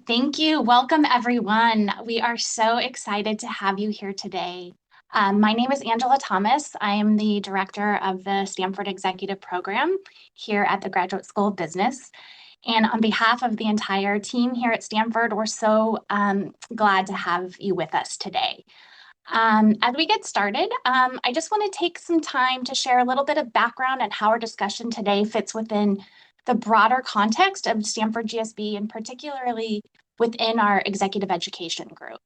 Thank you. Welcome, everyone. We are so excited to have you here today. My name is Angela Thomas. I am the director of the Stanford Executive Program here at the Graduate School of Business. And on behalf of the entire team here at Stanford, we're so glad to have you with us today. As we get started, I just want to take some time to share a little bit of background on how our discussion today fits within the broader context of Stanford GSB, and particularly within our executive education group.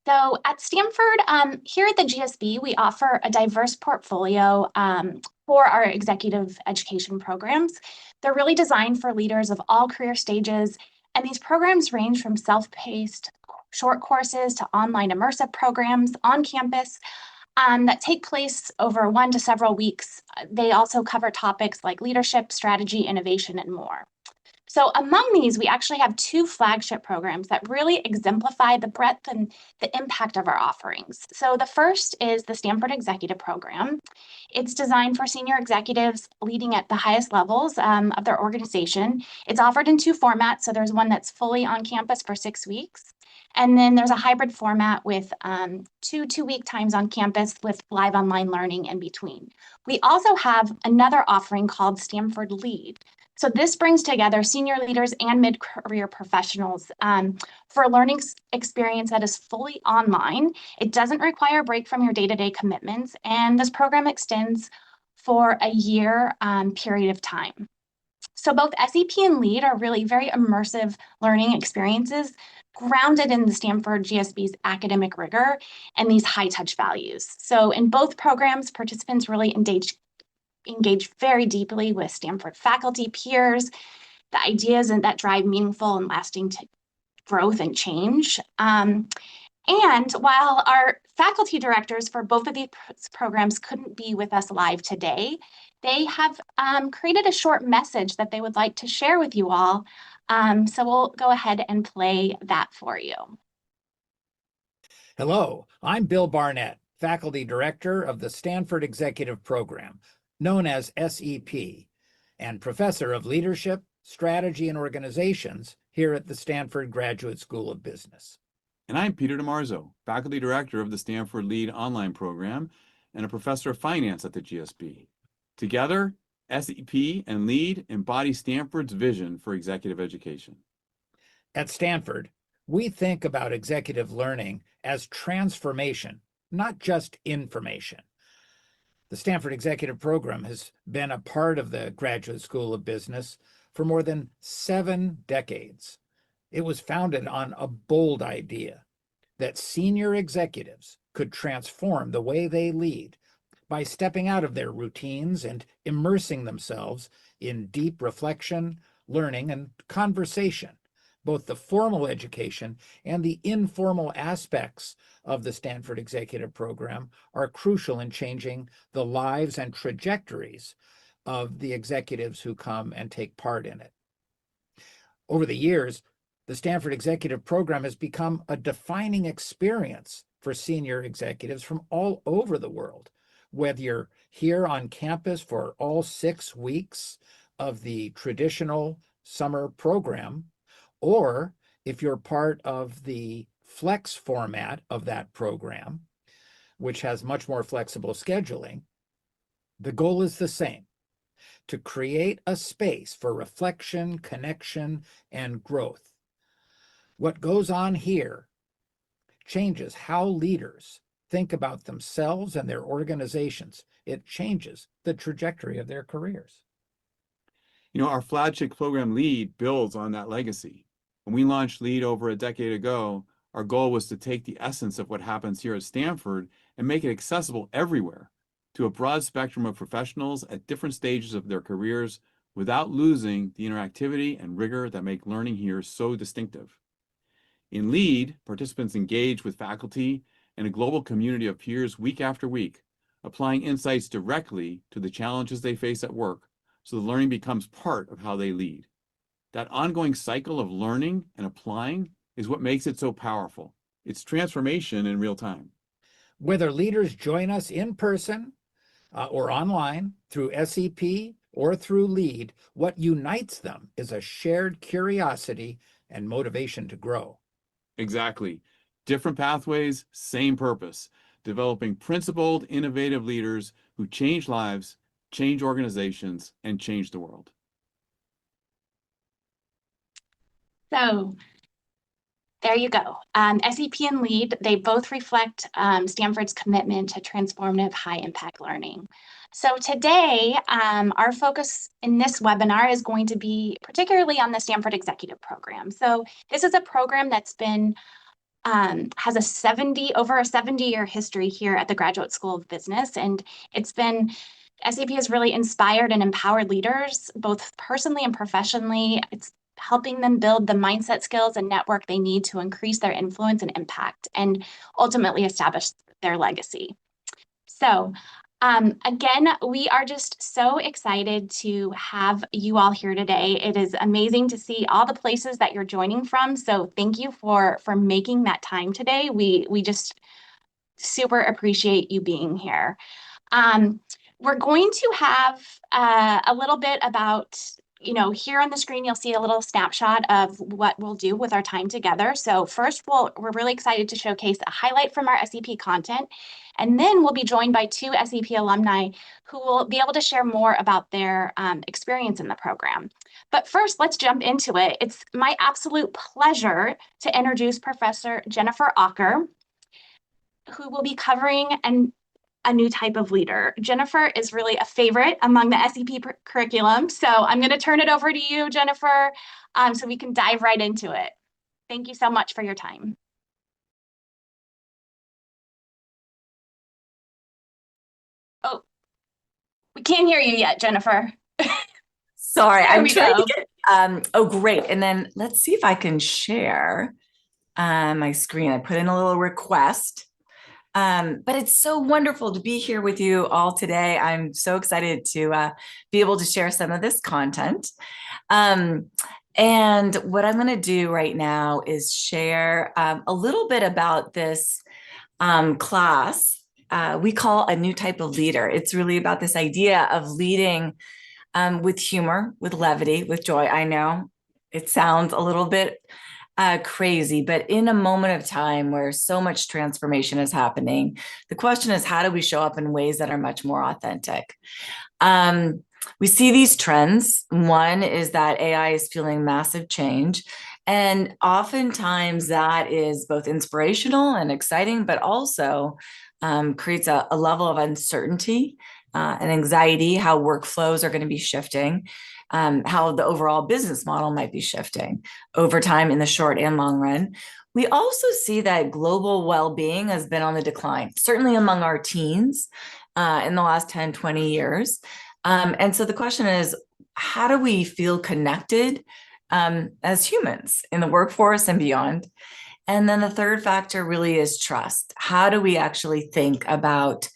So at Stanford, here at the GSB, we offer a diverse portfolio for our executive education programs. They're really designed for leaders of all career stages, and these programs range from self-paced short courses to online immersive programs on campus that take place over 1 to several weeks. They also cover topics like leadership, strategy, innovation, and more. So among these, we actually have 2 flagship programs that really exemplify the breadth and the impact of our offerings. So the first is the Stanford Executive Program. It's designed for senior executives leading at the highest levels of their organization. It's offered in 2 formats. So there's one that's fully on campus for 6 weeks. And then there's a hybrid format with 2-week times on campus with live online learning in between. We also have another offering called Stanford Lead. So this brings together senior leaders and mid-career professionals for a learning experience that is fully online. It doesn't require a break from your day-to-day commitments, and this program extends for a year period of time. So both SEP and LEAD are really very immersive learning experiences grounded in the Stanford GSB's academic rigor and these high-touch values. So in both programs, participants really engage very deeply with Stanford faculty, peers, the ideas that drive meaningful and lasting growth and change. And while our faculty directors for both of these programs couldn't be with us live today, they have created a short message that they would like to share with you all. So we'll go ahead and play that for you. Hello, I'm Bill Barnett, faculty director of the Stanford Executive Program, known as SEP, and professor of leadership, strategy, and organizations here at the Stanford Graduate School of Business. And I'm Peter DiMarzo, faculty director of the Stanford Lead online program and a professor of finance at the GSB. Together, SEP and Lead embody Stanford's vision for executive education. At Stanford, we think about executive learning as transformation, not just information. The Stanford Executive Program has been a part of the Graduate School of Business for more than 7 decades. It was founded on a bold idea that senior executives could transform the way they lead by stepping out of their routines and immersing themselves in deep reflection, learning, and conversation. Both the formal education and the informal aspects of the Stanford Executive Program are crucial in changing the lives and trajectories of the executives who come and take part in it. Over the years, the Stanford Executive Program has become a defining experience for senior executives from all over the world. Whether you're here on campus for all 6 weeks of the traditional summer program, or if you're part of the flex format of that program, which has much more flexible scheduling, the goal is the same: to create a space for reflection, connection, and growth. What goes on here changes how leaders think about themselves and their organizations. It changes the trajectory of their careers. You know, our flagship program Lead builds on that legacy. When we launched Lead over a decade ago, our goal was to take the essence of what happens here at Stanford and make it accessible everywhere to a broad spectrum of professionals at different stages of their careers without losing the interactivity and rigor that make learning here so distinctive. In Lead, participants engage with faculty and a global community of peers week after week, applying insights directly to the challenges they face at work, so the learning becomes part of how they lead. That ongoing cycle of learning and applying is what makes it so powerful. It's transformation in real time. Whether leaders join us in person or online through SEP or through LEAD, what unites them is a shared curiosity and motivation to grow. Exactly. Different pathways, same purpose. Developing principled, innovative leaders who change lives, change organizations, and change the world. So there you go. SEP and LEAD, they both reflect Stanford's commitment to transformative high-impact learning. So today, our focus in this webinar is going to be particularly on the Stanford Executive Program. So this is a program that's been has over a 70-year history here at the Graduate School of Business, and SEP has really inspired and empowered leaders, both personally and professionally. It's helping them build the mindset, skills, and network they need to increase their influence and impact, and ultimately establish their legacy. So again, we are just so excited to have you all here today. It is amazing to see all the places that you're joining from. So thank you for making that time today. We just super appreciate you being here. We're going to have a little bit about, here on the screen, you'll see a little snapshot of what we'll do with our time together. So first, we're really excited to showcase a highlight from our SEP content. And then we'll be joined by 2 SEP alumni who will be able to share more about their experience in the program. But first, let's jump into it. It's my absolute pleasure to introduce Professor Jennifer Aaker, who will be covering a new type of leader. Jennifer is really a favorite among the SEP curriculum. So I'm going to turn it over to you, Jennifer, so we can dive right into it. Thank you so much for your time. Oh, we can't hear you yet, Jennifer. Sorry, I'm trying go. to get, oh, great. And then let's see if I can share my screen. I put in a little request. But it's so wonderful to be here with you all today. I'm so excited to be able to share some of this content. And what I'm going to do right now is share a little bit about this class we call a new type of leader. It's really about this idea of leading with humor, with levity, with joy. I know it sounds a little bit crazy, but in a moment of time where so much transformation is happening, the question is, how do we show up in ways that are much more authentic? We see these trends. One is that AI is fueling massive change. And oftentimes that is both inspirational and exciting, but also creates a level of uncertainty and anxiety, how workflows are going to be shifting, how the overall business model might be shifting over time in the short and long run. We also see that global well-being has been on the decline, certainly among our teens in the last 10, 20 years. And so the question is, how do we feel connected as humans in the workforce and beyond? And then the third factor really is trust. How do we actually think about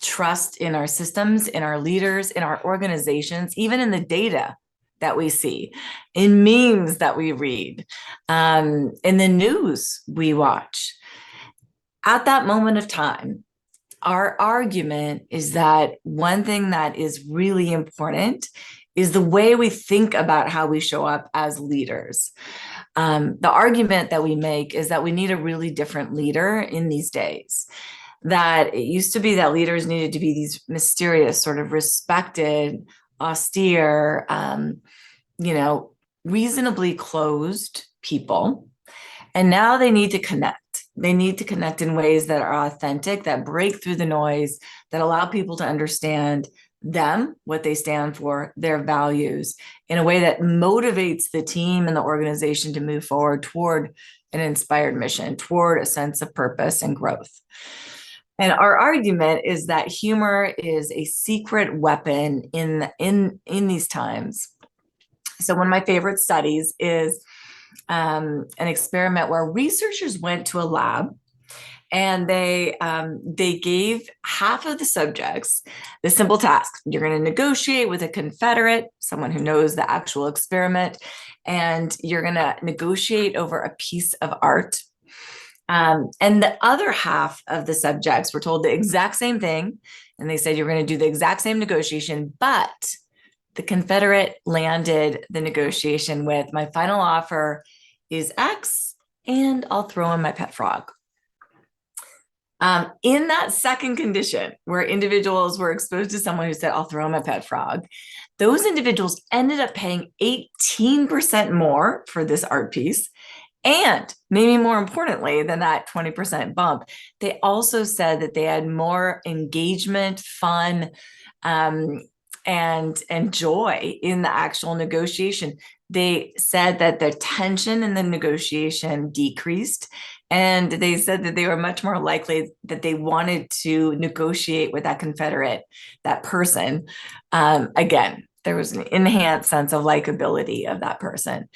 trust in our systems, in our leaders, in our organizations, even in the data that we see, in memes that we read, in the news we watch? At that moment of time, our argument is that one thing that is really important is the way we think about how we show up as leaders. The argument that we make is that we need a really different leader in these days. That it used to be that leaders needed to be these mysterious, sort of respected, austere, reasonably closed people. And now they need to connect. They need to connect in ways that are authentic, that break through the noise, that allow people to understand them, what they stand for, their values, in a way that motivates the team and the organization to move forward toward an inspired mission, toward a sense of purpose and growth. And our argument is that humor is a secret weapon in these times. So one of my favorite studies is an experiment where researchers went to a lab and they gave half of the subjects the simple task. You're going to negotiate with a confederate, someone who knows the actual experiment, and you're going to negotiate over a piece of art. And the other half of the subjects were told the exact same thing. And they said, you're going to do the exact same negotiation, but the Confederate landed the negotiation with, my final offer is X, and I'll throw in my pet frog. In that second condition, where individuals were exposed to someone who said, I'll throw in my pet frog, those individuals ended up paying 18% more for this art piece. And maybe more importantly than that 20% bump, they also said that they had more engagement, fun, and joy in the actual negotiation. They said that the tension in the negotiation decreased, and they said that they were much more likely that they wanted to negotiate with that Confederate, that person. Again, there was an enhanced sense of likability of that person.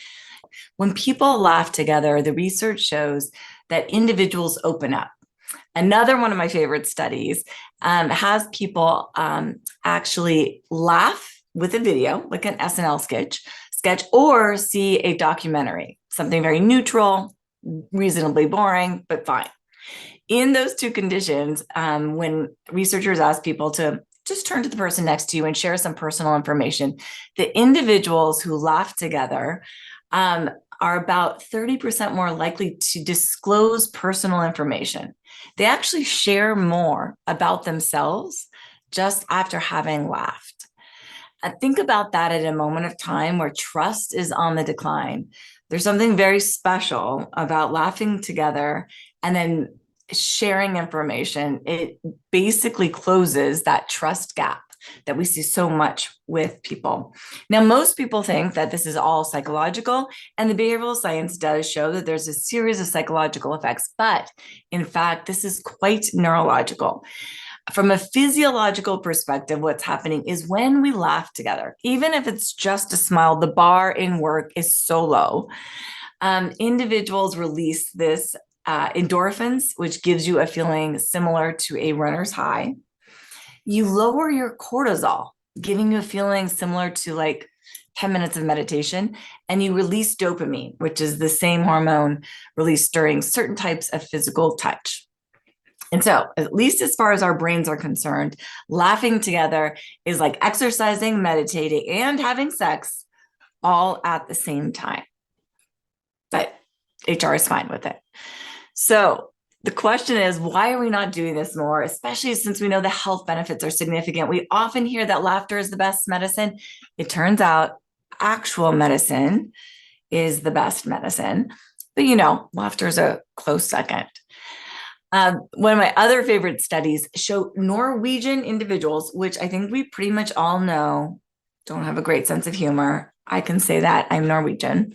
When people laugh together, the research shows that individuals open up. Another one of my favorite studies has people actually laugh with a video, like an SNL sketch, or see a documentary, something very neutral, reasonably boring, but fine. In those two conditions, when researchers ask people to just turn to the person next to you and share some personal information, the individuals who laugh together are about 30% more likely to disclose personal information. They actually share more about themselves just after having laughed. Think about that at a moment of time where trust is on the decline. There's something very special about laughing together and then sharing information. It basically closes that trust gap that we see so much with people. Now, most people think that this is all psychological, and the behavioral science does show that there's a series of psychological effects, but in fact, this is quite neurological. From a physiological perspective, what's happening is when we laugh together, even if it's just a smile, the bar in work is so low. Individuals release this endorphins, which gives you a feeling similar to a runner's high. You lower your cortisol, giving you a feeling similar to like 10 minutes of meditation, and you release dopamine, which is the same hormone released during certain types of physical touch. And so, at least as far as our brains are concerned, laughing together is like exercising, meditating, and having sex all at the same time. But HR is fine with it. So the question is, why are we not doing this more, especially since we know the health benefits are significant? We often hear that laughter is the best medicine. It turns out actual medicine is the best medicine. But laughter is a close second. One of my other favorite studies show Norwegian individuals, which I think we pretty much all know don't have a great sense of humor. I can say that, I'm Norwegian.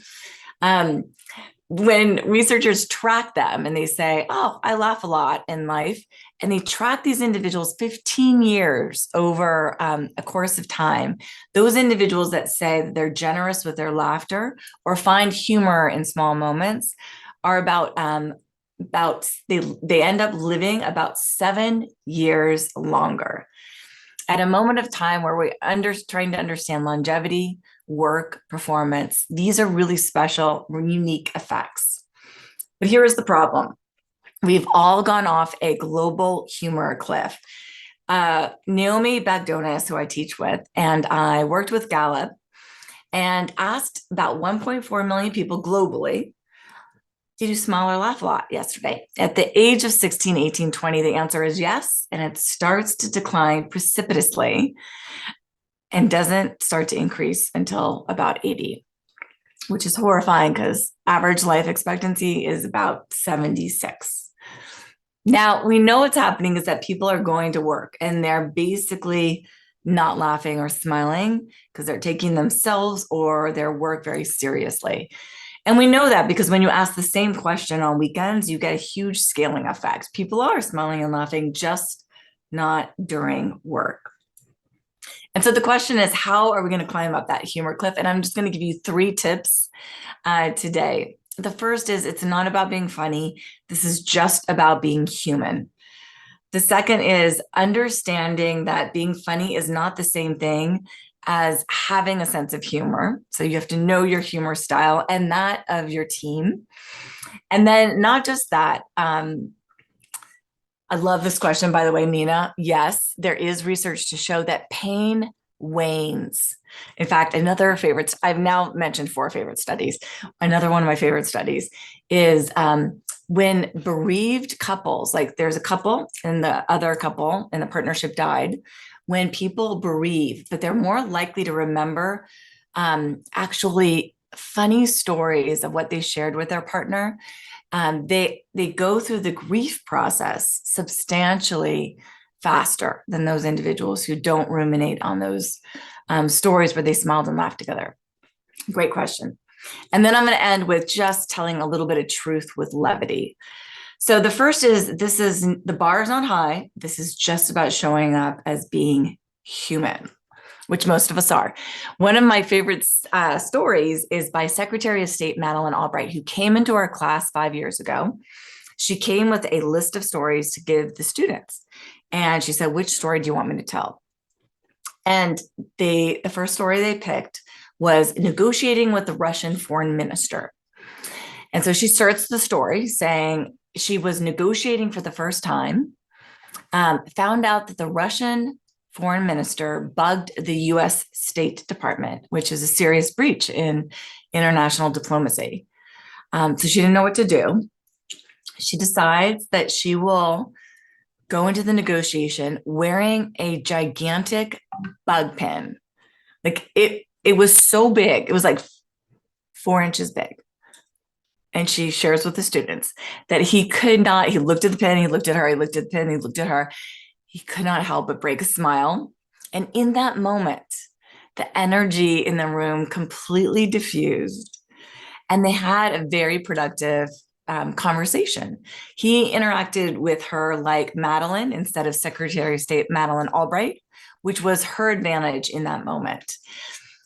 When researchers track them and they say, oh, I laugh a lot in life, and they track these individuals 15 years over a course of time, those individuals that say that they're generous with their laughter or find humor in small moments are they end up living about 7 years longer. At a moment of time where we're trying to understand longevity, work, performance, these are really special, unique effects. But here is the problem. We've all gone off a global humor cliff. Naomi Bagdonis, who I teach with, and I worked with Gallup and asked about 1.4 million people globally, did you smile or laugh a lot yesterday? At the age of 16, 18, 20, the answer is yes, and it starts to decline precipitously and doesn't start to increase until about 80, which is horrifying because average life expectancy is about 76. Now, we know what's happening is that people are going to work and they're basically not laughing or smiling because they're taking themselves or their work very seriously. And we know that because when you ask the same question on weekends, you get a huge scaling effect. People are smiling and laughing, just not during work. And so the question is, how are we going to climb up that humor cliff? And I'm just going to give you 3 tips today. The first is, it's not about being funny. This is just about being human. The second is understanding that being funny is not the same thing as having a sense of humor. So you have to know your humor style and that of your team. And then not just that, I love this question, by the way, Nina. Yes, there is research to show that pain wanes. In fact, another favorite, I've now mentioned 4 favorite studies. Another one of my favorite studies is when bereaved couples, like there's a couple and the other couple and the partnership died, when people bereave, but they're more likely to remember actually funny stories of what they shared with their partner. They go through the grief process substantially faster than those individuals who don't ruminate on those stories where they smiled and laughed together. Great question. And then I'm going to end with just telling a little bit of truth with levity. So the first is, the bar is not high. This is just about showing up as being human, which most of us are. One of my favorite stories is by Secretary of State Madeleine Albright, who came into our class 5 years ago. She came with a list of stories to give the students. And she said, which story do you want me to tell? And the first story they picked was negotiating with the Russian foreign minister. And so she starts the story saying she was negotiating for the first time, found out that the Russian foreign minister bugged the US State Department, which is a serious breach in international diplomacy. So she didn't know what to do. She decides that she will go into the negotiation wearing a gigantic bug pin. Like it was so big. It was like 4 inches big. And she shares with the students that he looked at the pen, he looked at her, he looked at the pen, he looked at her. He could not help but break a smile. And in that moment, the energy in the room completely diffused. And they had a very productive conversation. He interacted with her like Madeleine instead of Secretary of State Madeleine Albright, which was her advantage in that moment.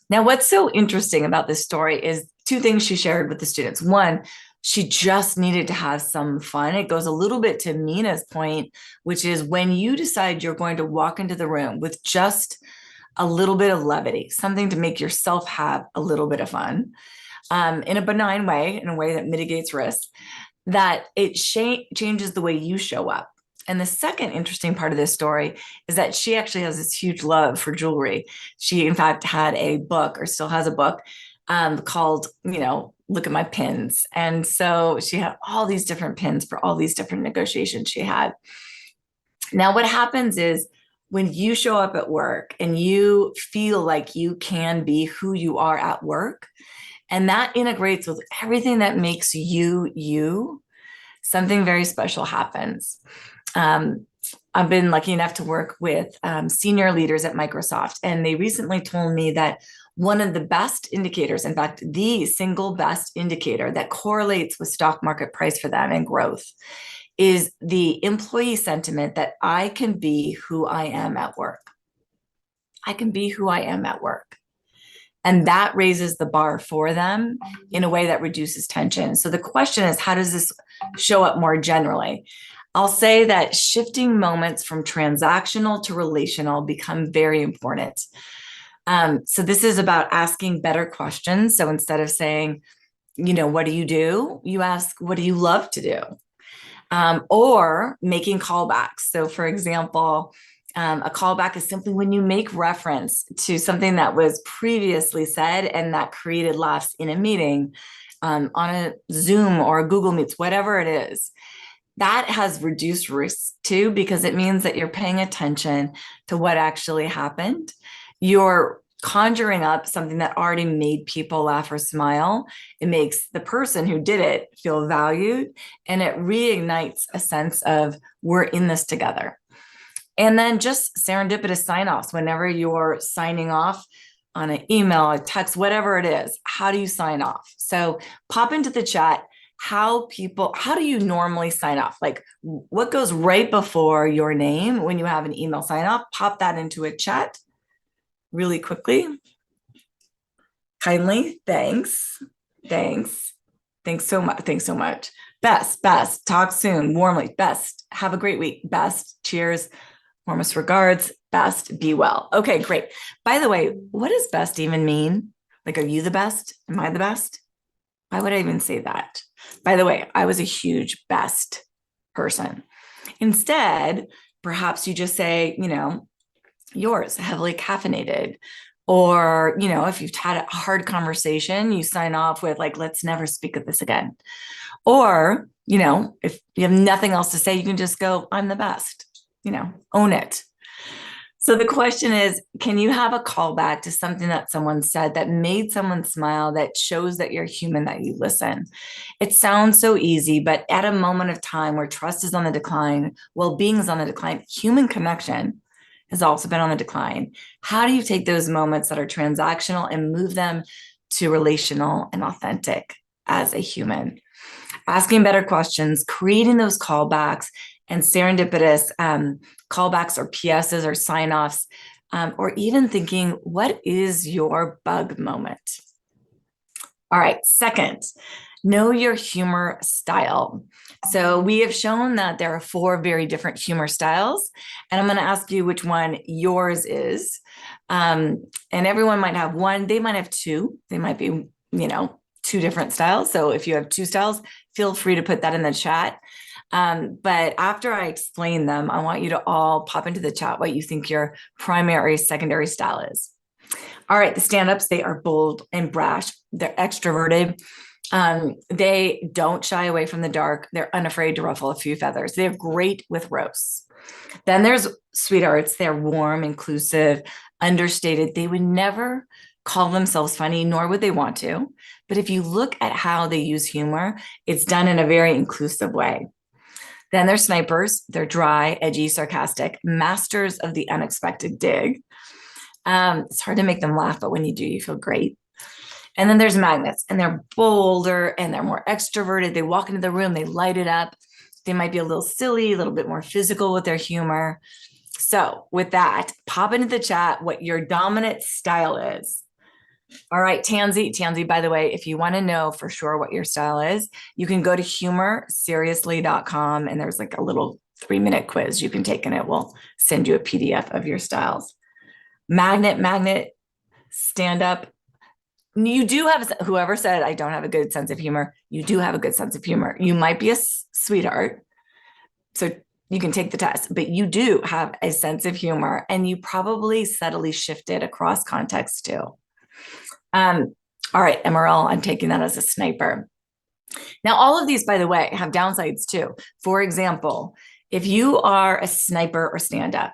Now, what's so interesting about this story is 2 things she shared with the students. One, she just needed to have some fun. It goes a little bit to Mina's point, which is when you decide you're going to walk into the room with just a little bit of levity, something to make yourself have a little bit of fun, in a benign way, in a way that mitigates risk, that it changes the way you show up. And the second interesting part of this story is that she actually has this huge love for jewelry. She, in fact, had a book, or still has a book, called, Look at My Pins. And so she had all these different pins for all these different negotiations she had. Now, what happens is when you show up at work and you feel like you can be who you are at work, and that integrates with everything that makes you, you, something very special happens. I've been lucky enough to work with senior leaders at Microsoft, and they recently told me that one of the best indicators, in fact, the single best indicator that correlates with stock market price for them and growth, is the employee sentiment that I can be who I am at work. I can be who I am at work. And that raises the bar for them in a way that reduces tension. So the question is, how does this show up more generally? I'll say that shifting moments from transactional to relational become very important. So this is about asking better questions. So instead of saying, what do? You ask, what do you love to do? Or making callbacks. So for example, a callback is simply when you make reference to something that was previously said and that created laughs in a meeting, on a Zoom or a Google Meets, whatever it is. That has reduced risk too, because it means that you're paying attention to what actually happened. You're conjuring up something that already made people laugh or smile. It makes the person who did it feel valued, and it reignites a sense of we're in this together. And then just serendipitous sign-offs. Whenever you're signing off on an email, a text, whatever it is, how do you sign off? So pop into the chat. How do you normally sign off? Like what goes right before your name when you have an email sign off? Pop that into a chat really quickly. Kindly. Thanks so much. Best, talk soon, warmly, best, have a great week, best, cheers, warmest regards, best, be well. Okay, great. By the way, what does best even mean? Like, are you the best? Am I the best? Why would I even say that? By the way, I was a huge best person. Instead, perhaps you just say, yours, heavily caffeinated. Or, if you've had a hard conversation, you sign off with like, let's never speak of this again. Or, if you have nothing else to say, you can just go, I'm the best, own it. So the question is, can you have a callback to something that someone said that made someone smile, that shows that you're human, that you listen? It sounds so easy, but at a moment of time where trust is on the decline, well-being is on the decline, human connection has also been on the decline. How do you take those moments that are transactional and move them to relational and authentic as a human? Asking better questions, creating those callbacks and serendipitous callbacks or PSs or sign-offs, or even thinking, what is your bug moment? All right, second, know your humor style. So we have shown that there are 4 very different humor styles, and I'm going to ask you which one yours is. And everyone might have one, they might have 2, they might be, 2 different styles. So if you have 2 styles, feel free to put that in the chat. But after I explain them, I want you to all pop into the chat what you think your primary, secondary style is. All right, the stand-ups, they are bold and brash. They're extroverted. They don't shy away from the dark. They're unafraid to ruffle a few feathers. They're great with roasts. Then there's sweethearts. They're warm, inclusive, understated. They would never call themselves funny, nor would they want to. But if you look at how they use humor, it's done in a very inclusive way. Then there's snipers. They're dry, edgy, sarcastic, masters of the unexpected dig. It's hard to make them laugh, but when you do, you feel great. And then there's magnets, and they're bolder and they're more extroverted. They walk into the room, they light it up. They might be a little silly, a little bit more physical with their humor. So with that, pop into the chat what your dominant style is. All right, Tansy, by the way, if you want to know for sure what your style is, you can go to humorseriously.com, and there's like a little 3-minute quiz you can take, and it will send you a PDF of your styles. Magnet, stand up. You do have, whoever said I don't have a good sense of humor, you do have a good sense of humor. You might be a sweetheart, so you can take the test, but you do have a sense of humor, and you probably subtly shifted across context too. All right, MRL, I'm taking that as a sniper. Now, all of these, by the way, have downsides too. For example, if you are a sniper or stand-up,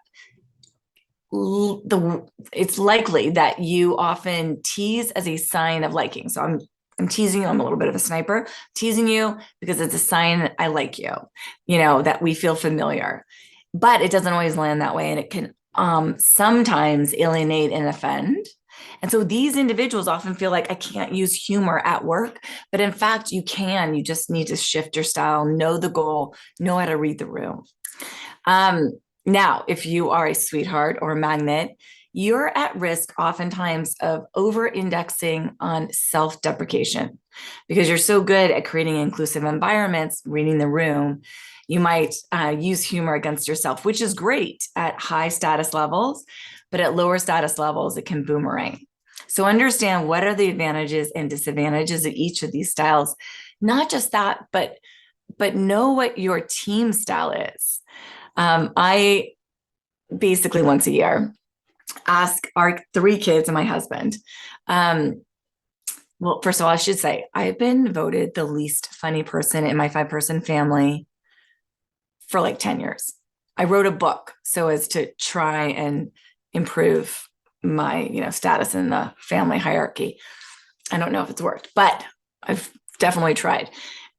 it's likely that you often tease as a sign of liking. So I'm teasing you. I'm a little bit of a sniper, teasing you because it's a sign I like you, that we feel familiar. But it doesn't always land that way, and it can sometimes alienate and offend. And so these individuals often feel like I can't use humor at work, but in fact, you can. You just need to shift your style, know the goal, know how to read the room. Now, if you are a sweetheart or a magnet, you're at risk oftentimes of over-indexing on self-deprecation because you're so good at creating inclusive environments, reading the room. You might use humor against yourself, which is great at high status levels, but at lower status levels, it can boomerang. So understand what are the advantages and disadvantages of each of these styles. Not just that, but know what your team style is. I basically once a year ask our 3 kids and my husband. Well, first of all, I should say I've been voted the least funny person in my 5-person family for like 10 years. I wrote a book so as to try and improve my, status in the family hierarchy. I don't know if it's worked, but I've definitely tried.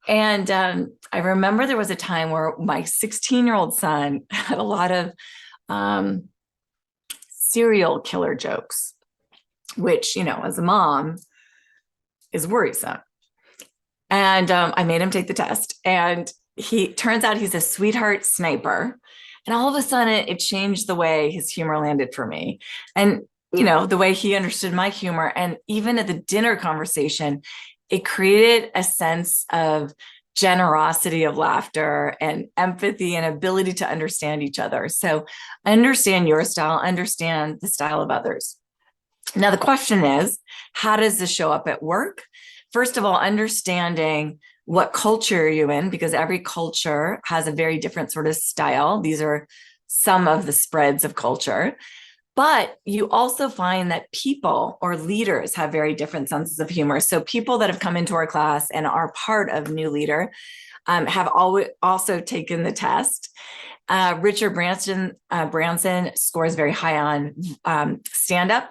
And I remember there was a time where my 16-year-old son had a lot of serial killer jokes, which, as a mom is worrisome. And I made him take the test, and turns out he's a sweetheart sniper. And all of a sudden it changed the way his humor landed for me. And, the way he understood my humor. And even at the dinner conversation, it created a sense of generosity of laughter and empathy and ability to understand each other. So understand your style, understand the style of others. Now, the question is, how does this show up at work? first of all, understanding what culture are you in, because every culture has a very different sort of style. These are some of the spreads of culture. But you also find that people or leaders have very different senses of humor. So people that have come into our class and are part of New Leader have also taken the test. Richard Branson scores very high on stand-up.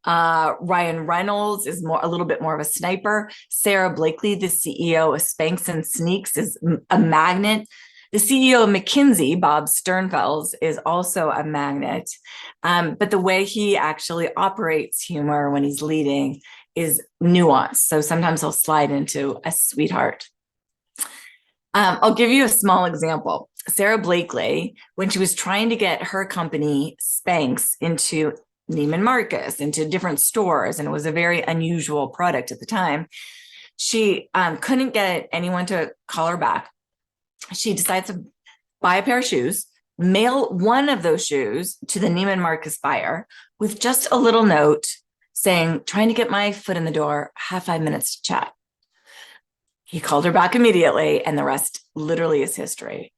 Ryan Reynolds is a little bit more of a sniper. Sarah Blakely, the CEO of Spanx and Sneaks, is a magnet. The CEO of McKinsey, Bob Sternfels, is also a magnet. But the way he actually operates humor when he's leading is nuanced. So sometimes he'll slide into a sweetheart. I'll give you a small example. Sarah Blakely, when she was trying to get her company Spanx into Neiman Marcus, into different stores, and it was a very unusual product at the time, she couldn't get anyone to call her back. She decides to buy a pair of shoes, mail one of those shoes to the Neiman Marcus buyer with just a little note saying, trying to get my foot in the door, have 5 minutes to chat. He called her back immediately, and the rest literally is history.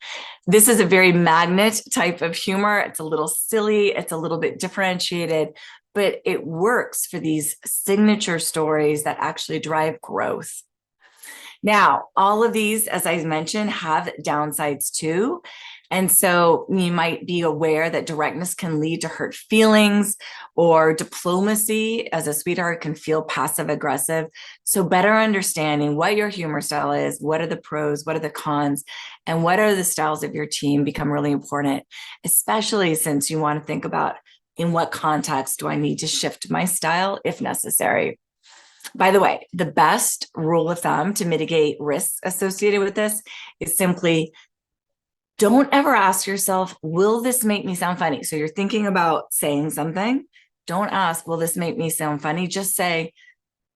This is a very magnet type of humor. It's a little silly. It's a little bit differentiated, but it works for these signature stories that actually drive growth. Now, all of these, as I mentioned, have downsides too. And so you might be aware that directness can lead to hurt feelings, or diplomacy as a sweetheart can feel passive aggressive. So better understanding what your humor style is, what are the pros, what are the cons, and what are the styles of your team become really important, especially since you want to think about in what context do I need to shift my style if necessary. By the way, the best rule of thumb to mitigate risks associated with this is simply don't ever ask yourself, will this make me sound funny? So you're thinking about saying something. Don't ask, will this make me sound funny? Just say,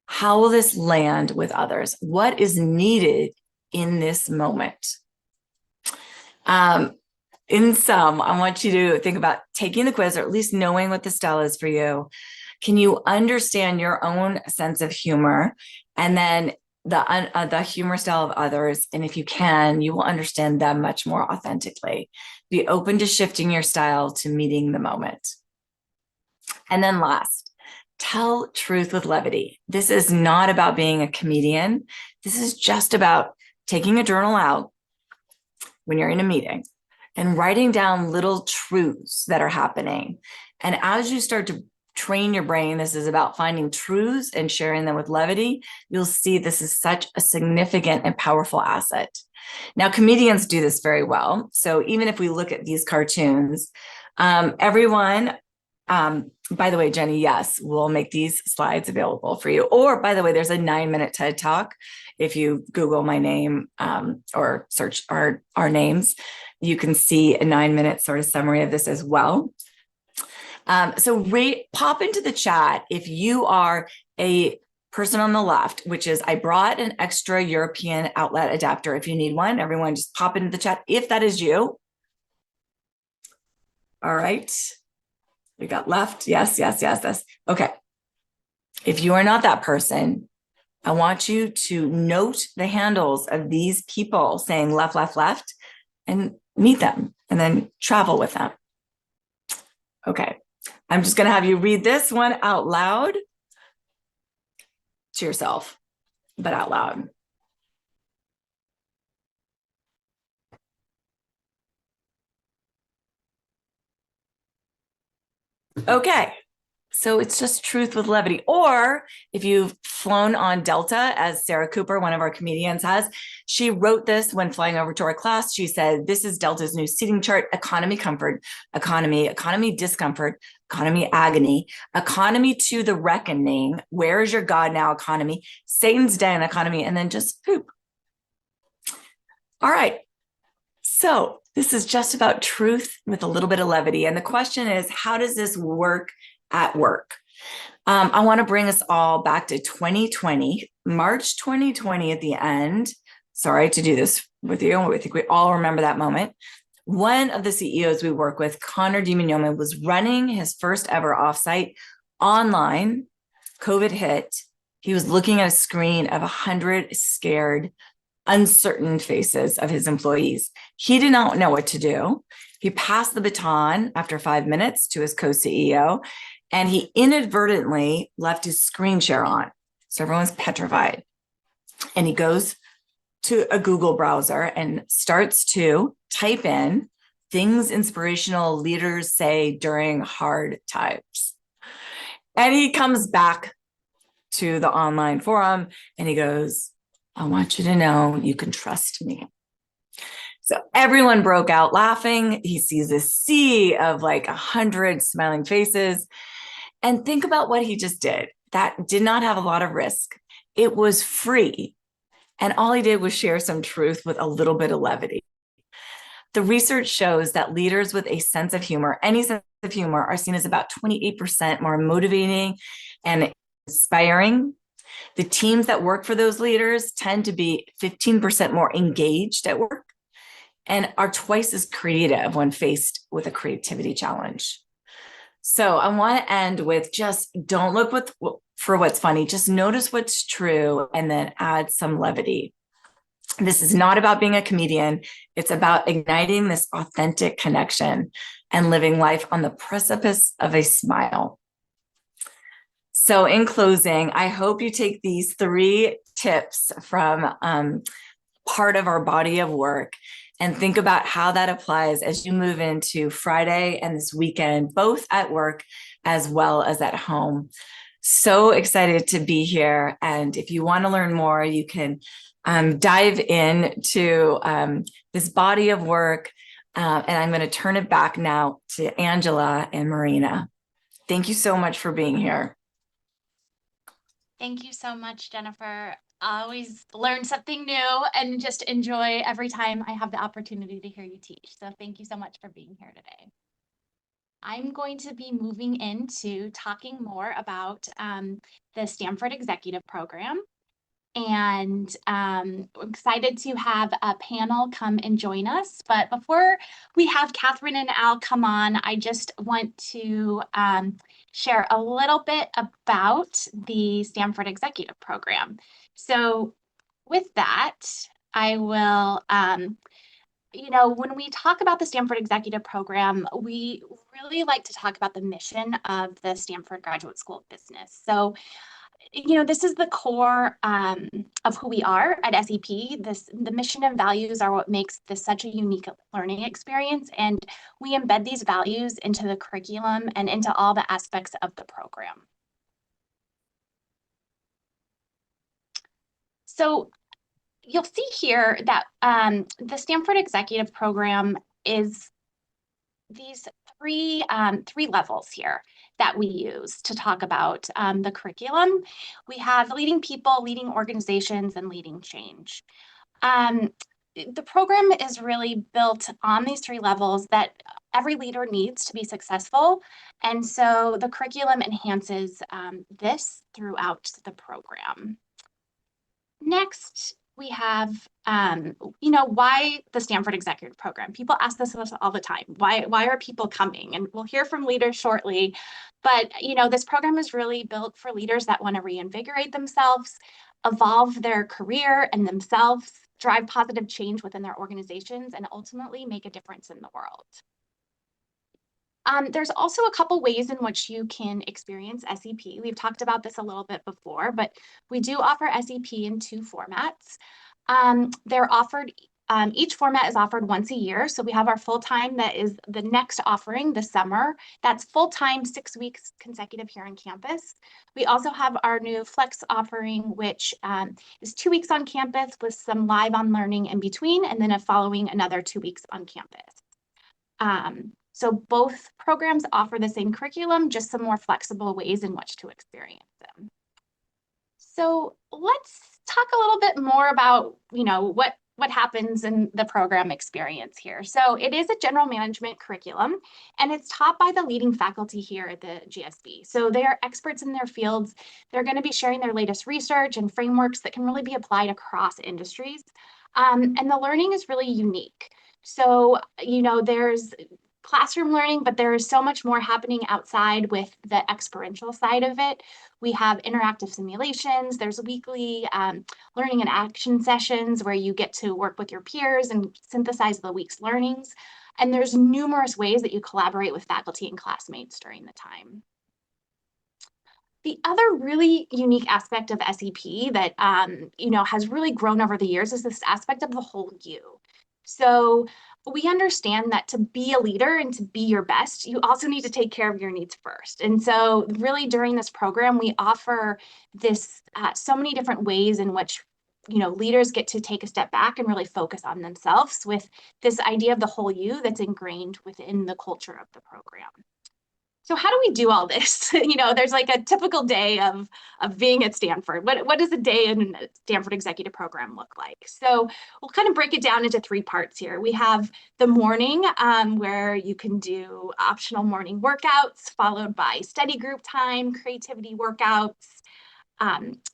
how will this land with others? What is needed in this moment? In sum, I want you to think about taking the quiz, or at least knowing what the style is for you. Can you understand your own sense of humor, and then the humor style of others? And if you can, you will understand them much more authentically. Be open to shifting your style to meeting the moment. And then last, tell truth with levity. This is not about being a comedian. This is just about taking a journal out when you're in a meeting and writing down little truths that are happening. And as you start to train your brain, this is about finding truths and sharing them with levity. You'll see this is such a significant and powerful asset. Now, comedians do this very well. So even if we look at these cartoons, everyone, by the way, Jenny, yes, we'll make these slides available for you. Or by the way, there's a 9-minute TED Talk. If you Google my name or search our names, you can see a 9-minute sort of summary of this as well. So pop into the chat if you are a person on the left, which is, I brought an extra European outlet adapter. If you need one, everyone just pop into the chat if that is you. All right. We got left. Yes, yes, yes, yes. Okay. If you are not that person, I want you to note the handles of these people saying left, left, left, and meet them and then travel with them. Okay. I'm just going to have you read this one out loud to yourself, but out loud. Okay. So it's just truth with levity. Or if you've flown on Delta, as Sarah Cooper, one of our comedians, has, she wrote this when flying over to our class. She said, this is Delta's new seating chart: economy comfort, economy discomfort, economy agony, economy to the reckoning, where is your God now economy, Satan's den economy, and then just poop. All right. So this is just about truth with a little bit of levity. And the question is, how does this work at work? I want to bring us all back to 2020, March 2020 at the end. Sorry to do this with you. I think we all remember that moment. One of the CEOs we work with, Connor DiMignome, was running his first ever offsite online. COVID hit, He was looking at a screen of 100 scared, uncertain faces of his employees. He did not know what to do. He passed the baton after 5 minutes to his co-CEO, and he inadvertently left his screen share on. So everyone's petrified. And he goes to a Google browser and starts to type in things inspirational leaders say during hard times. And he comes back to the online forum and he goes, I want you to know you can trust me. So everyone broke out laughing. He sees this sea of like 100 smiling faces. And think about what he just did. That did not have a lot of risk. It was free. And all he did was share some truth with a little bit of levity. The research shows that leaders with a sense of humor, any sense of humor, are seen as about 28% more motivating and inspiring. The teams that work for those leaders tend to be 15% more engaged at work and are twice as creative when faced with a creativity challenge. So I want to end with just don't look for what's funny, just notice what's true and then add some levity. This is not about being a comedian. It's about igniting this authentic connection and living life on the precipice of a smile. So in closing, I hope you take these 3 tips from part of our body of work and think about how that applies as you move into Friday and this weekend, both at work as well as at home. So excited to be here. And if you want to learn more, you can dive into this body of work. And I'm going to turn it back now to Angela and Marina. Thank you so much for being here. Thank you so much, Jennifer. I always learn something new and just enjoy every time I have the opportunity to hear you teach. So thank you so much for being here today. I'm going to be moving into talking more about the Stanford Executive Program. And I'm excited to have a panel come and join us. But before we have Catherine and Al come on, I just want to share a little bit about the Stanford Executive Program. So with that, I will, when we talk about the Stanford Executive Program, we really like to talk about the mission of the Stanford Graduate School of Business. So this is the core of who we are at SEP. The mission and values are what makes this such a unique learning experience, and we embed these values into the curriculum and into all the aspects of the program. So you'll see here that the Stanford Executive Program is these three levels here that we use to talk about the curriculum. We have leading people, leading organizations, and leading change. The program is really built on these 3 levels that every leader needs to be successful. And so the curriculum enhances this throughout the program. Next, we have, why the Stanford Executive Program? People ask this all the time. Why are people coming? And we'll hear from leaders shortly. But, this program is really built for leaders that want to reinvigorate themselves, evolve their career and themselves, drive positive change within their organizations, and ultimately make a difference in the world. There's also a couple ways in which you can experience SEP. We've talked about this a little bit before, but we do offer SEP in 2 formats. They're offered, each format is offered once a year. So we have our full-time that is the next offering this summer. That's full-time, 6 weeks consecutive here on campus. We also have our new flex offering, which is 2 weeks on campus with some live on learning in between, and then following another 2 weeks on campus. So both programs offer the same curriculum, just some more flexible ways in which to experience them. So let's talk a little bit more about, what happens in the program experience here. So it is a general management curriculum, and it's taught by the leading faculty here at the GSB. So they are experts in their fields. They're going to be sharing their latest research and frameworks that can really be applied across industries. And the learning is really unique. So, there's classroom learning, but there is so much more happening outside with the experiential side of it. We have interactive simulations. There's weekly learning and action sessions where you get to work with your peers and synthesize the week's learnings. And there's numerous ways that you collaborate with faculty and classmates during the time. The other really unique aspect of SEP that has really grown over the years is this aspect of the whole you. So we understand that to be a leader and to be your best, you also need to take care of your needs first. And so really during this program, we offer this so many different ways in which leaders get to take a step back and really focus on themselves with this idea of the whole you that's ingrained within the culture of the program. So how do we do all this? There's like a typical day of being at Stanford. What does a day in a Stanford executive program look like? So we'll kind of break it down into 3 parts here. We have the morning where you can do optional morning workouts, followed by study group time, creativity workouts.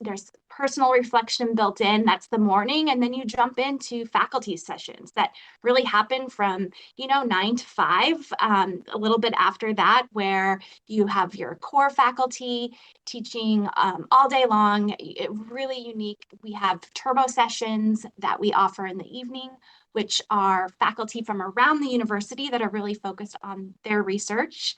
There's personal reflection built in, that's the morning, and then you jump into faculty sessions that really happen from 9 to 5, a little bit after that, where you have your core faculty teaching all day long. Really unique. We have turbo sessions that we offer in the evening, which are faculty from around the university that are really focused on their research.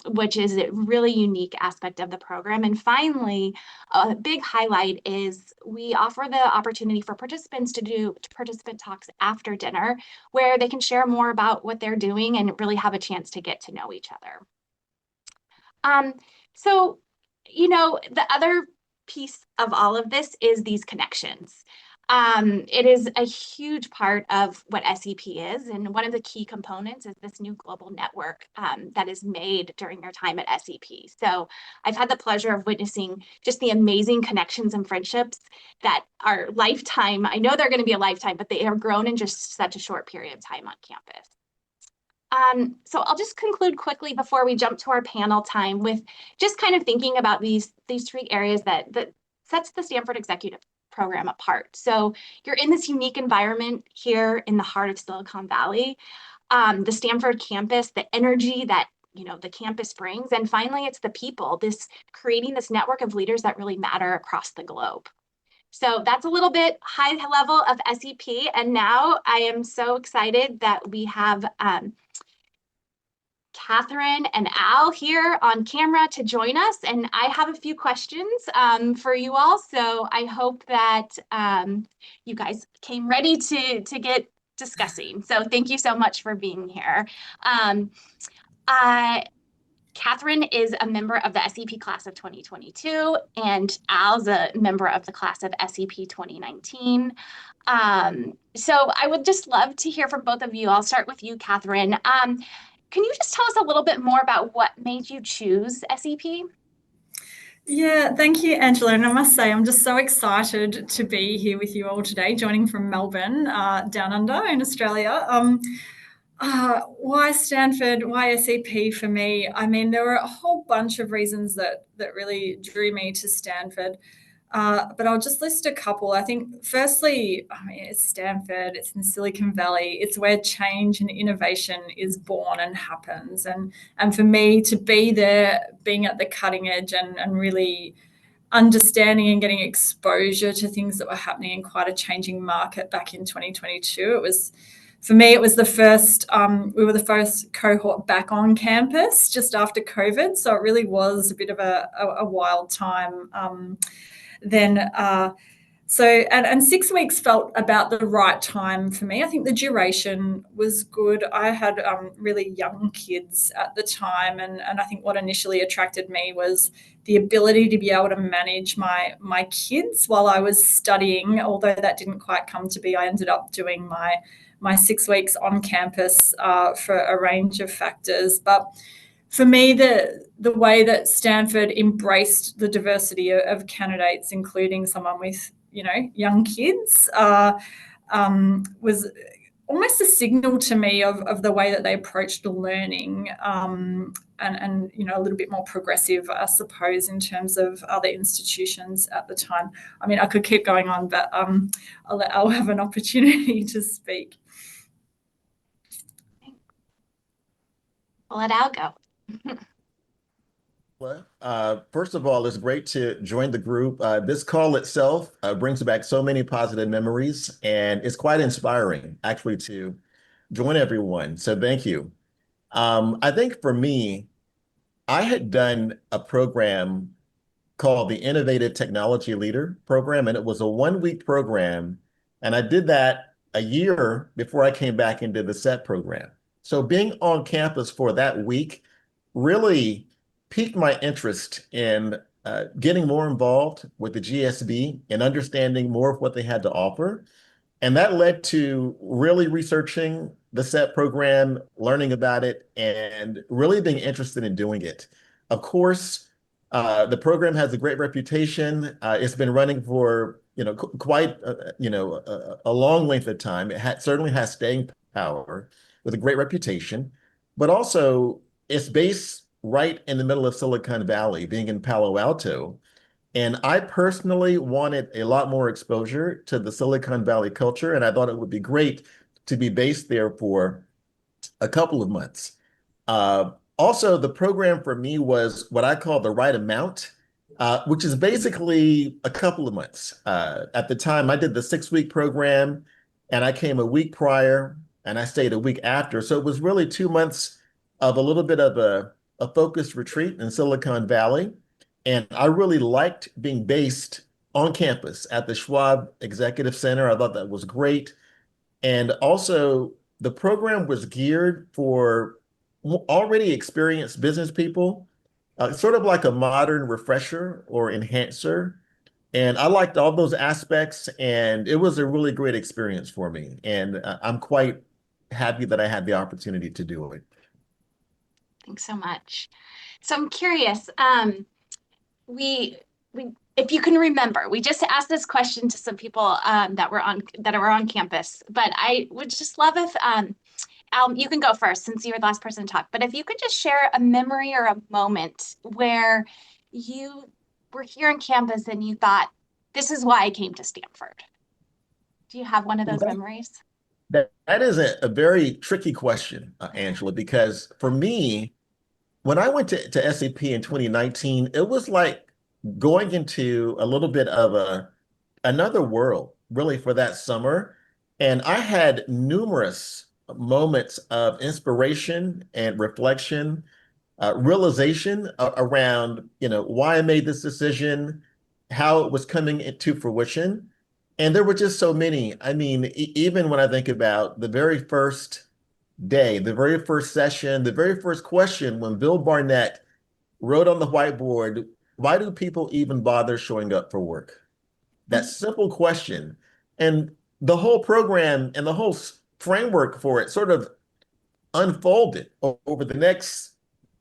Which is a really unique aspect of the program. And finally, a big highlight is we offer the opportunity for participants to do participant talks after dinner, where they can share more about what they're doing and really have a chance to get to know each other. So, the other piece of all of this is these connections. It is a huge part of what SEP is, and one of the key components is this new global network that is made during your time at SEP. So I've had the pleasure of witnessing just the amazing connections and friendships that are lifetime. I know they're going to be a lifetime, but they have grown in just such a short period of time on campus. So I'll just conclude quickly before we jump to our panel time with just kind of thinking about these 3 areas that sets the Stanford Executive Program apart. So you're in this unique environment here in the heart of Silicon Valley, the Stanford campus, the energy that the campus brings, and finally it's the people, creating this network of leaders that really matter across the globe. So that's a little bit high level of SEP, and now I am so excited that we have Catherine and Al here on camera to join us, and I have a few questions for you all. So I hope that you guys came ready to get discussing. So thank you so much for being here. Catherine is a member of the SEP class of 2022, and Al's a member of the class of SEP 2019. So I would just love to hear from both of you. I'll start with you, Catherine. Can you just tell us a little bit more about what made you choose SEP? Yeah, thank you, Angela. And I must say, I'm just so excited to be here with you all today, joining from Melbourne, down under in Australia. Why Stanford? Why SEP for me? I mean, there were a whole bunch of reasons that really drew me to Stanford. But I'll just list a couple. I think, firstly, it's Stanford. It's in Silicon Valley. It's where change and innovation is born and happens. And for me to be there, being at the cutting edge and really understanding and getting exposure to things that were happening in quite a changing market back in 2022, for me, it was the first, we were the first cohort back on campus just after COVID. So it really was a bit of a wild time. And 6 weeks felt about the right time for me. I think the duration was good. I had really young kids at the time, and I think what initially attracted me was the ability to be able to manage my kids while I was studying, although that didn't quite come to be. I ended up doing my 6 weeks on campus for a range of factors. But for me, the way that Stanford embraced the diversity of candidates, including someone with, young kids, was almost a signal to me of the way that they approached learning, and a little bit more progressive, I suppose, in terms of other institutions at the time. I mean, I could keep going on, but I'll have an opportunity to speak. We'll let Al go. Well, first of all, it's great to join the group. This call itself brings back so many positive memories, and it's quite inspiring, actually, to join everyone. So thank you. I think for me, I had done a program called the Innovative Technology Leader Program, and it was a 1 week program. And I did that a year before I came back into the SEP program. So being on campus for that week really piqued my interest in getting more involved with the GSB and understanding more of what they had to offer. And that led to really researching the SET program, learning about it, and really being interested in doing it. Of course, the program has a great reputation. It's been running for quite a long length of time. Certainly has staying power with a great reputation, but also it's based right in the middle of Silicon Valley, being in Palo Alto. And I personally wanted a lot more exposure to the Silicon Valley culture, and I thought it would be great to be based there for a couple of months. Also, the program for me was what I call the right amount, which is basically a couple of months. At the time, I did the 6 week program, and I came a week prior, and I stayed a week after. So it was really 2 months of a little bit of a focused retreat in Silicon Valley. And I really liked being based on campus at the Schwab Executive Center. I thought that was great. And also, the program was geared for already experienced business people, sort of like a modern refresher or enhancer. And I liked all those aspects, and it was a really great experience for me. And I'm quite happy that I had the opportunity to do it. Thanks so much. So I'm curious, we if you can remember, we just asked this question to some people that were on campus, but I would just love if Al, you can go first since you were the last person to talk, but if you could just share a memory or a moment where you were here on campus and you thought, this is why I came to Stanford. Do you have one of those memories? That is a very tricky question, Angela, because for me, when I went to SEP in 2019, it was like going into a little bit of another world, really, for that summer. And I had numerous moments of inspiration and reflection, realization around, why I made this decision, how it was coming into fruition. And there were just so many. I mean, even when I think about the very first day, the very first session, the very first question when Bill Barnett wrote on the whiteboard, why do people even bother showing up for work? That simple question. And the whole program and the whole framework for it sort of unfolded over the next,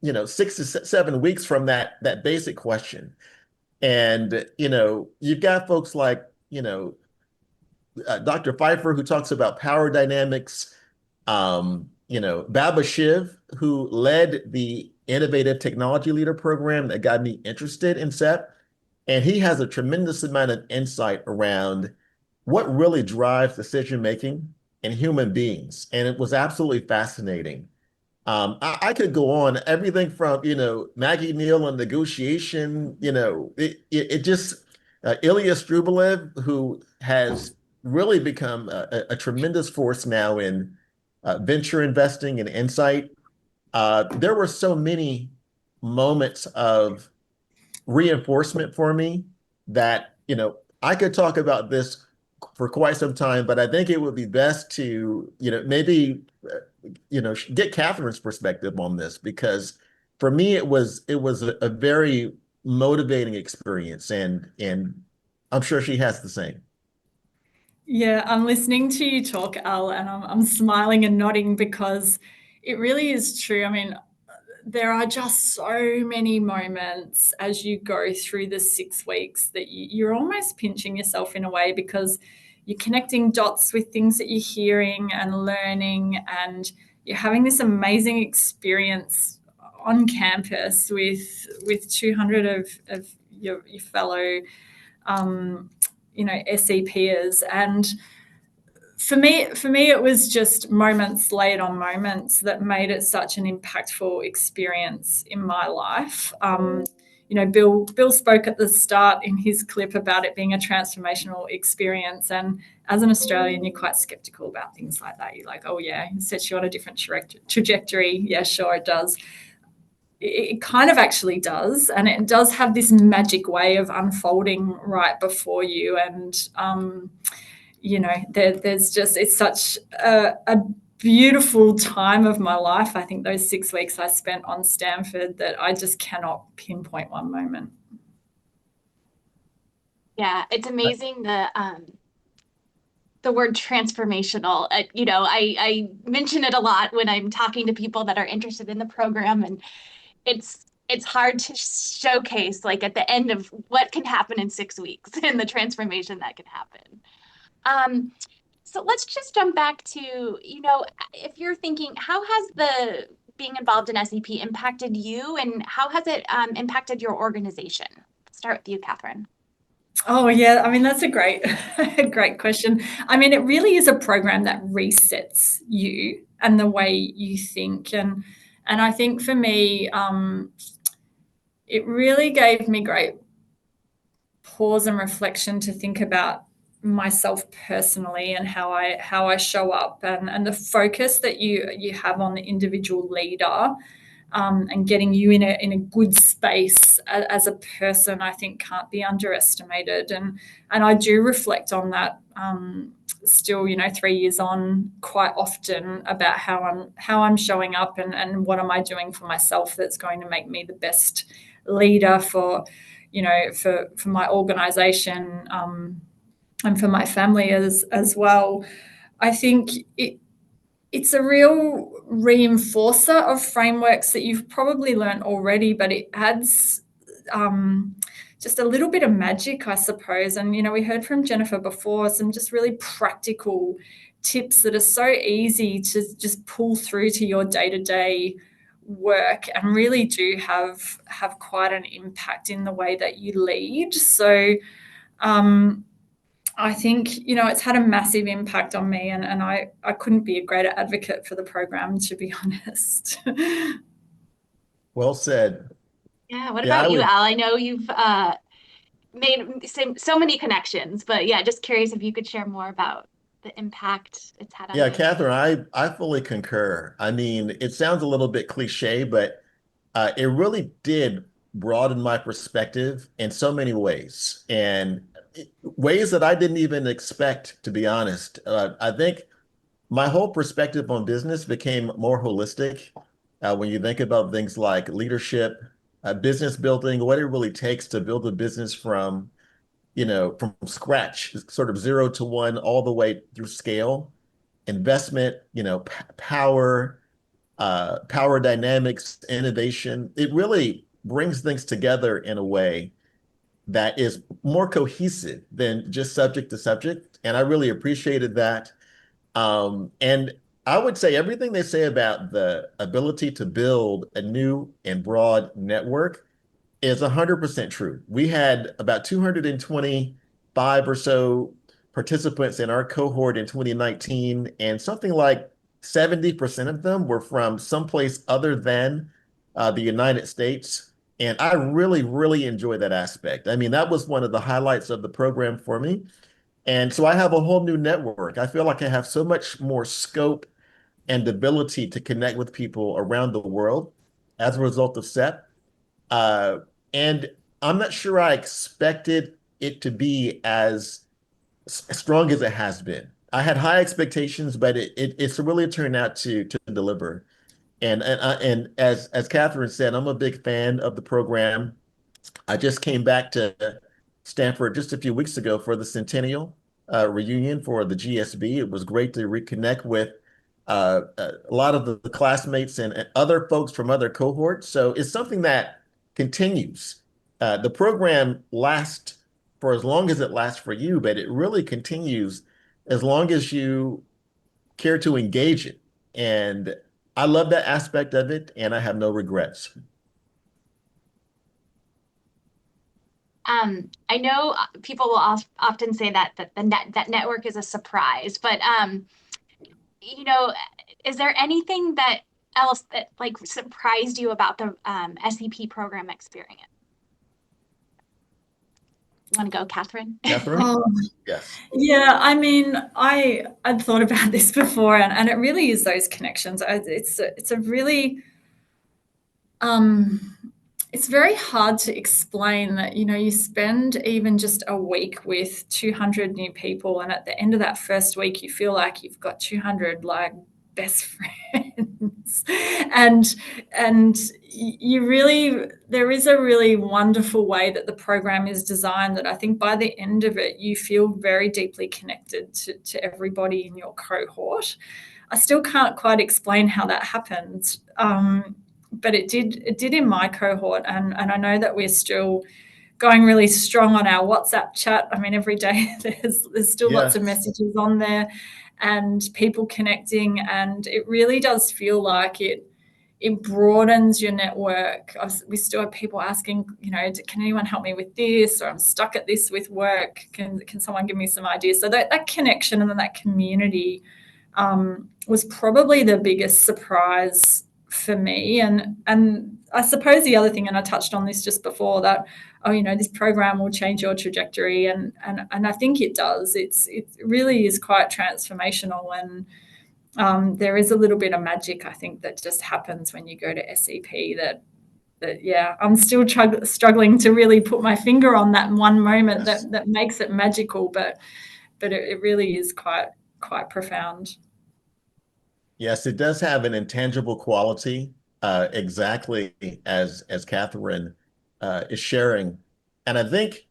6 to 7 weeks from that basic question. And, you've got folks like, Dr. Pfeiffer, who talks about power dynamics, Baba Shiv, who led the Innovative Technology Leader program that got me interested in SEP. And he has a tremendous amount of insight around what really drives decision making in human beings. And it was absolutely fascinating. I could go on everything from, Maggie Neal on negotiation, it just, Ilya Strubelev, who has really become a tremendous force now in venture investing and insight. There were so many moments of reinforcement for me that, I could talk about this for quite some time, but I think it would be best to, maybe, get Catherine's perspective on this, because for me, it was a very motivating experience, and I'm sure she has the same. Yeah, I'm listening to you talk, Al, and I'm smiling and nodding because it really is true. I mean, there are just so many moments as you go through the 6 weeks that you're almost pinching yourself in a way, because you're connecting dots with things that you're hearing and learning, and you're having this amazing experience on campus with 200 of your fellow SEPers. And For me, it was just moments laid on moments that made it such an impactful experience in my life. Bill spoke at the start in his clip about it being a transformational experience, and as an Australian, you're quite skeptical about things like that. You're like, oh yeah, it sets you on a different trajectory. Yeah, sure, it does. It kind of actually does, and it does have this magic way of unfolding right before you. And there's just, it's such a beautiful time of my life. I think those 6 weeks I spent on Stanford, that I just cannot pinpoint one moment. Yeah, it's amazing the word transformational. I mention it a lot when I'm talking to people that are interested in the program, and it's hard to showcase, like, at the end of what can happen in 6 weeks and the transformation that can happen. So let's just jump back to, if you're thinking, how has the being involved in SEP impacted you, and how has it impacted your organization? Start with you, Catherine. Oh yeah, I mean, that's a great question. I mean, it really is a program that resets you and the way you think, and I think for me, it really gave me great pause and reflection to think about myself personally and how I show up, and the focus that you have on the individual leader, and getting you in a good space as a person, I think can't be underestimated. And I do reflect on that, still, 3 years on, quite often, about how I'm showing up, and what am I doing for myself that's going to make me the best leader for my organization, and for my family as well. I think it's a real reinforcer of frameworks that you've probably learned already, but it adds just a little bit of magic, I suppose. And, we heard from Jennifer before some just really practical tips that are so easy to just pull through to your day-to-day work, and really do have quite an impact in the way that you lead. So I think, it's had a massive impact on me, and I couldn't be a greater advocate for the program, to be honest. Well said. Yeah, what Yeah, about you, Al? I know you've made so many connections, but yeah, just curious if you could share more about the impact it's had on yeah, you. Catherine, I fully concur. I mean, it sounds a little bit cliche, but it really did broaden my perspective in so many ways, and ways that I didn't even expect, to be honest. I think my whole perspective on business became more holistic when you think about things like leadership, business building, what it really takes to build a business from scratch, sort of 0 to 1, all the way through scale, investment, power dynamics, innovation. It really brings things together in a way that is more cohesive than just subject to subject. And I really appreciated that. And I would say everything they say about the ability to build a new and broad network is 100% true. We had about 225 or so participants in our cohort in 2019, and something like 70% of them were from someplace other than the United States. And I really, really enjoy that aspect. I mean, that was one of the highlights of the program for me. And so I have a whole new network. I feel like I have so much more scope and ability to connect with people around the world as a result of SEP. Uh, and I'm not sure I expected it to be as strong as it has been. I had high expectations, but it's really turned out to deliver. And as Catherine said, I'm a big fan of the program. I just came back to Stanford just a few weeks ago for the centennial reunion for the GSB. It was great to reconnect with a lot of the classmates and other folks from other cohorts. So it's something that continues. The program lasts for as long as it lasts for you, but it really continues as long as you care to engage it. And I love that aspect of it, and I have no regrets. I know people will often say that that network is a surprise, but you know, is there anything that else that like surprised you about the SEP program experience? You want to go, Catherine? Catherine? Oh, Yes. yeah, I mean, I'd thought about this before, and it really is those connections. It's a really um, it's very hard to explain that, you spend even just a week with 200 new people, and at the end of that first week, you feel like you've got 200 like best friends, and you really there is a really wonderful way that the program is designed that I think by the end of it, you feel very deeply connected to everybody in your cohort. I still can't quite explain how that happened. But it did in my cohort, and I know that we're still going really strong on our WhatsApp chat. I mean, every day there's still lots of Yes. messages on there and people connecting, and it really does feel like it broadens your network. We still have people asking, can anyone help me with this, or I'm stuck at this with work, can someone give me some ideas? So that connection and then that community was probably the biggest surprise for me. And I suppose the other thing, and I touched on this just before, that this program will change your trajectory, and I think it does. It really is quite transformational, and there is a little bit of magic, I think, that just happens when you go to SEP. That yeah, I'm still struggling to really put my finger on that one moment Yes. that makes it magical, but it really is quite profound. Yes, it does have an intangible quality, exactly as Catherine is sharing. And I think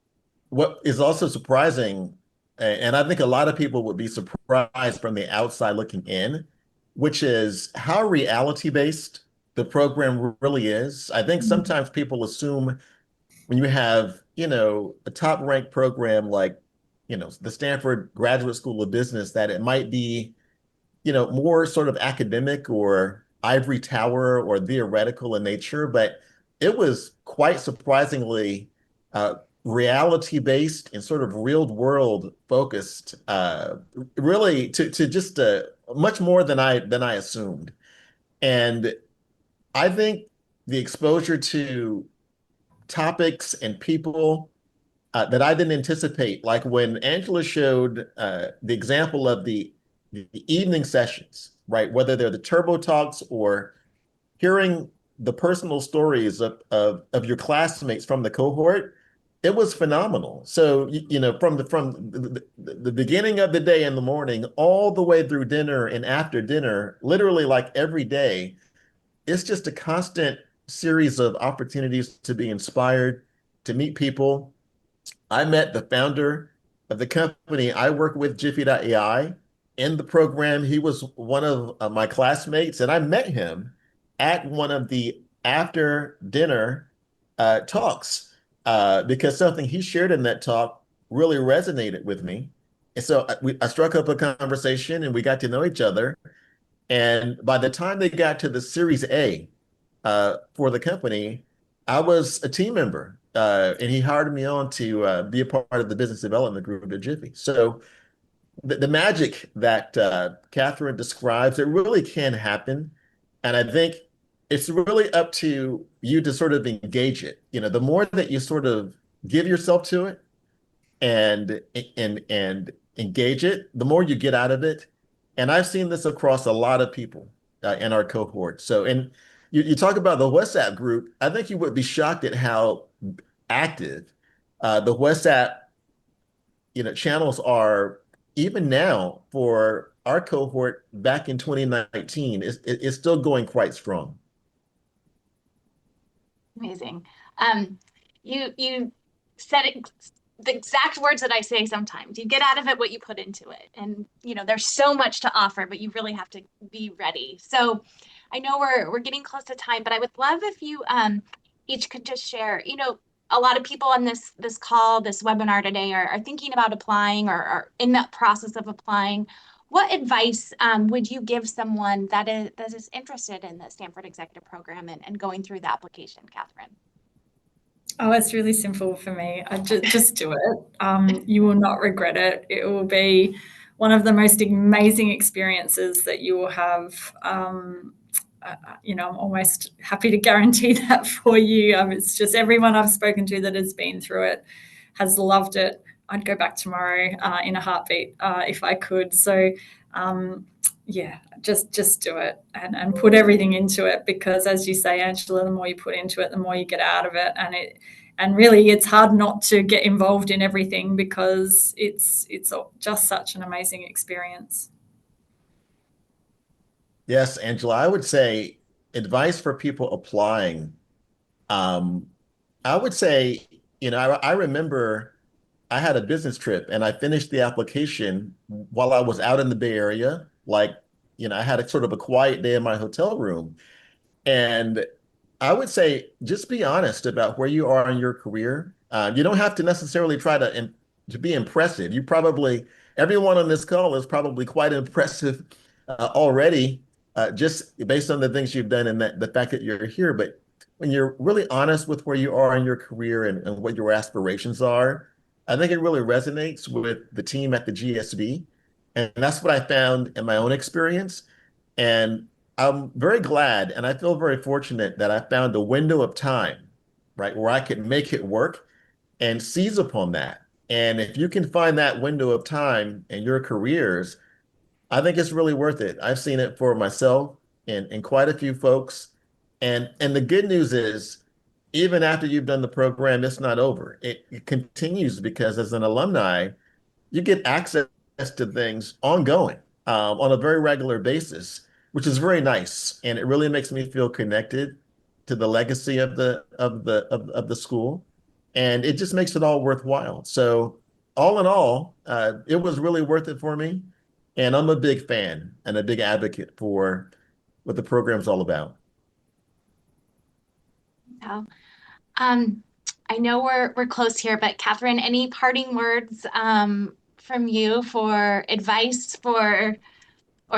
what is also surprising, and I think a lot of people would be surprised from the outside looking in, which is how reality-based the program really is. I think sometimes people assume when you have, a top-ranked program like, the Stanford Graduate School of Business, that it might be more sort of academic or ivory tower or theoretical in nature, but it was quite surprisingly reality based and sort of real world focused, really to just much more than I assumed. And I think the exposure to topics and people that I didn't anticipate. Like when Angela showed the example of the evening sessions, right? Whether they're the turbo talks or hearing the personal stories of your classmates from the cohort, it was phenomenal. So, from the beginning of the day in the morning all the way through dinner and after dinner, literally like every day, it's just a constant series of opportunities to be inspired, to meet people. I met the founder of the company I work with, Jiffy.ai, in the program. He was one of my classmates, and I met him at one of the after dinner talks because something he shared in that talk really resonated with me. And so I struck up a conversation and we got to know each other. And by the time they got to the Series A for the company, I was a team member, and he hired me on to be a part of the business development group at Jiffy. So the magic that Catherine describes, it really can happen, and I think it's really up to you to sort of engage it. The more that you sort of give yourself to it, and engage it, the more you get out of it. And I've seen this across a lot of people in our cohort. So, and you talk about the WhatsApp group. I think you would be shocked at how active the WhatsApp channels are even now for our cohort back in 2019. It's still going quite strong. Amazing. You said it, the exact words that I say sometimes. You get out of it what you put into it. And there's so much to offer, but you really have to be ready. So I know we're getting close to time, but I would love if you each could just share, a lot of people on this call, this webinar today are thinking about applying or are in the process of applying. What advice would you give someone that is interested in the Stanford Executive Program and going through the application, Catherine? Oh, it's really simple for me. I just do it. You will not regret it. It will be one of the most amazing experiences that you will have. I'm almost happy to guarantee that for you. It's just everyone I've spoken to that has been through it has loved it. I'd go back tomorrow in a heartbeat if I could. So, yeah, just do it and put everything into it, because as you say, Angela, the more you put into it, the more you get out of it. And really it's hard not to get involved in everything, because it's just such an amazing experience. Yes, Angela, I would say advice for people applying. Um, I would say, I remember I had a business trip and I finished the application while I was out in the Bay Area. Like, I had a sort of a quiet day in my hotel room. And I would say just be honest about where you are in your career. You don't have to necessarily try to be impressive. Everyone on this call is probably quite impressive already, just based on the things you've done and the fact that you're here. But when you're really honest with where you are in your career and what your aspirations are, I think it really resonates with the team at the GSB. And that's what I found in my own experience. And I'm very glad and I feel very fortunate that I found a window of time, right, where I could make it work and seize upon that. And if you can find that window of time in your careers, I think it's really worth it. I've seen it for myself and quite a few folks. And the good news is, even after you've done the program, it's not over. It continues because as an alumni, you get access to things ongoing on a very regular basis, which is very nice, and it really makes me feel connected to the legacy of the school, and it just makes it all worthwhile. So, all in all, it was really worth it for me, and I'm a big fan and a big advocate for what the program's all about. So, I know we're close here, but Catherine, any parting words from you for advice or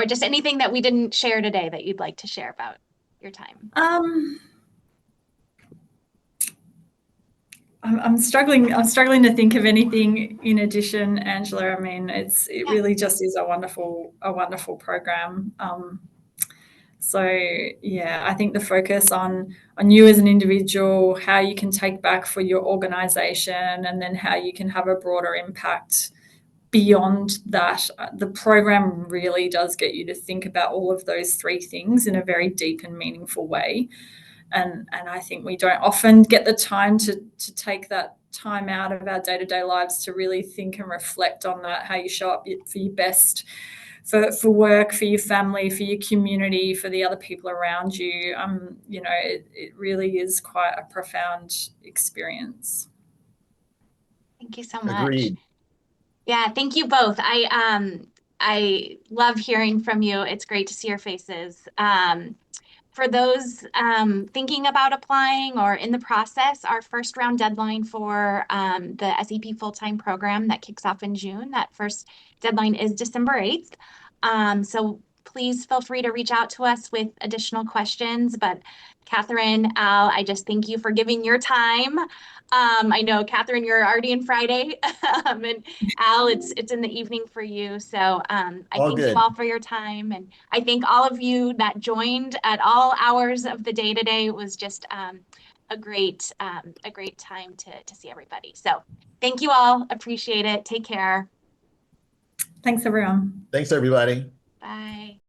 just anything that we didn't share today that you'd like to share about your time? I'm struggling to think of anything in addition, Angela. I mean, it really just is a wonderful program. So yeah, I think the focus on you as an individual, how you can take back for your organization, and then how you can have a broader impact beyond that. The program really does get you to think about all of those three things in a very deep and meaningful way. And I think we don't often get the time to take that time out of our day-to-day lives to really think and reflect on that, how you show up for your best, for work, for your family, for your community, for the other people around you. It really is quite a profound experience. Thank you so much. Agreed. Yeah, thank you both. I love hearing from you. It's great to see your faces. For those thinking about applying or in the process, our first round deadline for the SEP full-time program that kicks off in June, that first deadline is December 8th. So please feel free to reach out to us with additional questions. But Catherine, Al, I just thank you for giving your time. I know, Catherine, you're already in Friday, and Al, it's in the evening for you. So I thank you all for your time, and I thank all of you that joined at all hours of the day today. It was just a great time to see everybody. So thank you all. Appreciate it. Take care. Thanks, everyone. Thanks, everybody. Bye.